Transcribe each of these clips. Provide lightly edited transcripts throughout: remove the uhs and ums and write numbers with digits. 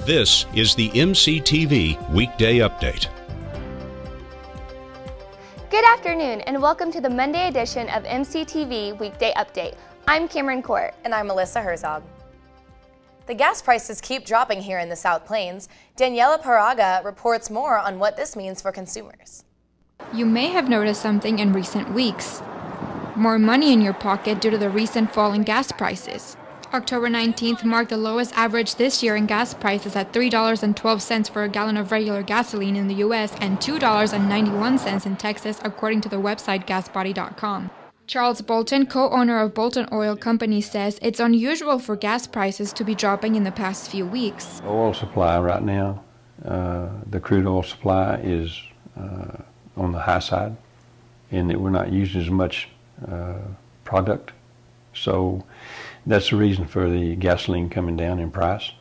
This is the MCTV Weekday Update. Good afternoon and welcome to the Monday edition of MCTV Weekday Update. I'm Kameron Court. And I'm Alyssa Herzog. The gas prices keep dropping here in the South Plains. Daniela Paraga reports more on what this means for consumers. You may have noticed something in recent weeks. More money in your pocket due to the recent fall in gas prices. October 19th marked the lowest average this year in gas prices at $3.12 for a gallon of regular gasoline in the U.S. and $2.91 in Texas, according to the website gasbody.com. Charles Bolton, co-owner of Bolton Oil Company, says it's unusual for gas prices to be dropping in the past few weeks. Oil supply right now, the crude oil supply is on the high side, in that we're not using as much product. So that's the reason for the gasoline coming down in price.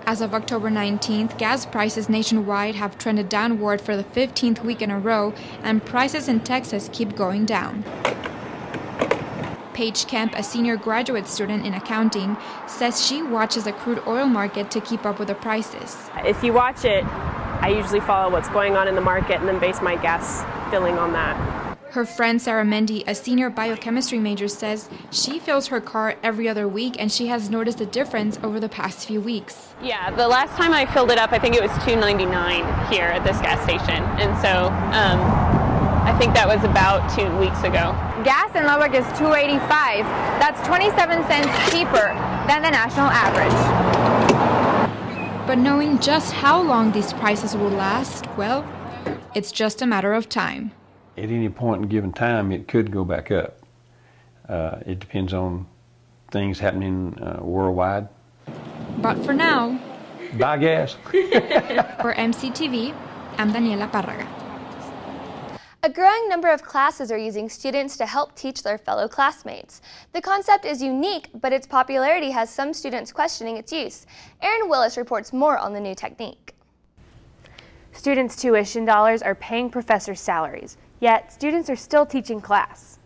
As of October 19th, gas prices nationwide have trended downward for the 15th week in a row, and prices in Texas keep going down. Paige Kemp, a senior graduate student in accounting, says she watches the crude oil market to keep up with the prices. If you watch it, I usually follow what's going on in the market and then base my gas filling on that. Her friend Sarah Mendy, a senior biochemistry major, says she fills her car every other week and she has noticed a difference over the past few weeks. Yeah, the last time I filled it up, I think it was $2.99 here at this gas station. And so I think that was about 2 weeks ago. Gas in Lubbock is $2.85. That's 27 cents cheaper than the national average. But knowing just how long these prices will last, well, it's just a matter of time. At any point in given time, it could go back up. It depends on things happening worldwide. But for now, buy gas. For MCTV, I'm Daniela Paraga. A growing number of classes are using students to help teach their fellow classmates. The concept is unique, but its popularity has some students questioning its use. Erin Willis reports more on the new technique. Students' tuition dollars are paying professors' salaries, yet students are still teaching class.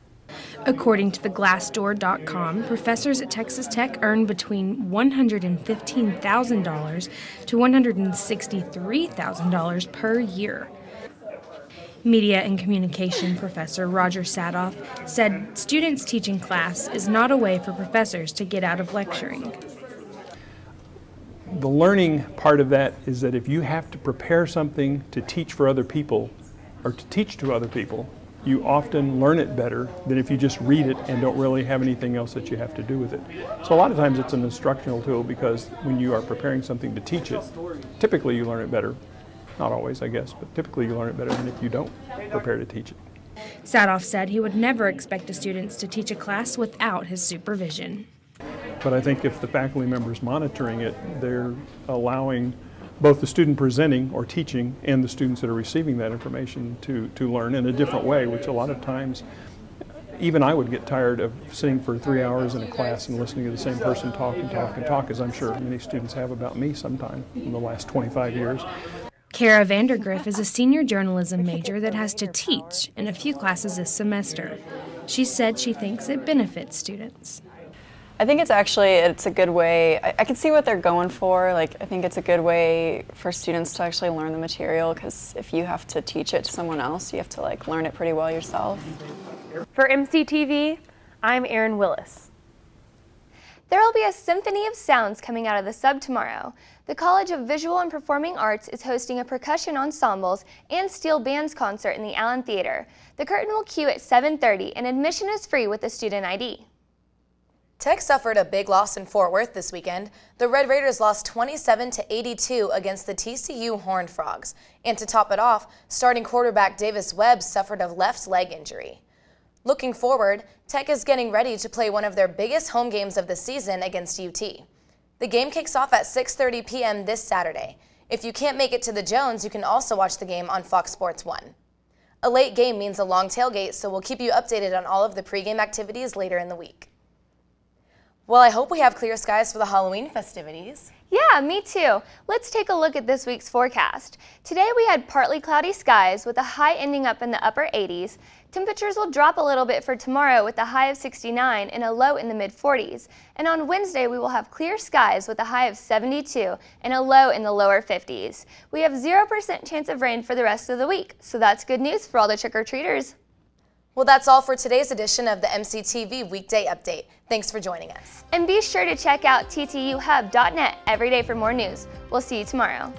According to the Glassdoor.com, professors at Texas Tech earn between $115,000 to $163,000 per year. Media and communication professor Roger Sadoff said students teaching class is not a way for professors to get out of lecturing. The learning part of that is that if you have to prepare something to teach for other people or to teach to other people, you often learn it better than if you just read it and don't really have anything else that you have to do with it. So a lot of times it's an instructional tool because when you are preparing something to teach it, typically you learn it better. Not always, I guess, but typically you learn it better than if you don't prepare to teach it. Sadoff said he would never expect the students to teach a class without his supervision. But I think if the faculty member is monitoring it, they're allowing both the student presenting or teaching and the students that are receiving that information to learn in a different way, which a lot of times, even I would get tired of sitting for 3 hours in a class and listening to the same person talk and talk and talk, as I'm sure many students have about me sometime in the last 25 years. Kara Vandergriff is a senior journalism major that has to teach in a few classes this semester. She said she thinks it benefits students. I think it's a good way. I can see what they're going for. I think it's a good way for students to actually learn the material, because if you have to teach it to someone else, you have to learn it pretty well yourself. For MCTV, I'm Erin Willis. There will be a symphony of sounds coming out of the sub tomorrow. The College of Visual and Performing Arts is hosting a percussion ensembles and steel bands concert in the Allen Theater. The curtain will cue at 7:30 and admission is free with a student ID. Tech suffered a big loss in Fort Worth this weekend. The Red Raiders lost 27-82 against the TCU Horned Frogs. And to top it off, starting quarterback Davis Webb suffered a left leg injury. Looking forward, Tech is getting ready to play one of their biggest home games of the season against UT. The game kicks off at 6:30 p.m. this Saturday. If you can't make it to the Jones, you can also watch the game on Fox Sports 1. A late game means a long tailgate, so we'll keep you updated on all of the pregame activities later in the week. Well, I hope we have clear skies for the Halloween festivities. Yeah, me too. Let's take a look at this week's forecast. Today we had partly cloudy skies with a high ending up in the upper 80s. Temperatures will drop a little bit for tomorrow with a high of 69 and a low in the mid-40s. And on Wednesday we will have clear skies with a high of 72 and a low in the lower 50s. We have 0% chance of rain for the rest of the week, so that's good news for all the trick-or-treaters. Well, that's all for today's edition of the MCTV Weekday Update. Thanks for joining us. And be sure to check out ttuhub.net every day for more news. We'll see you tomorrow.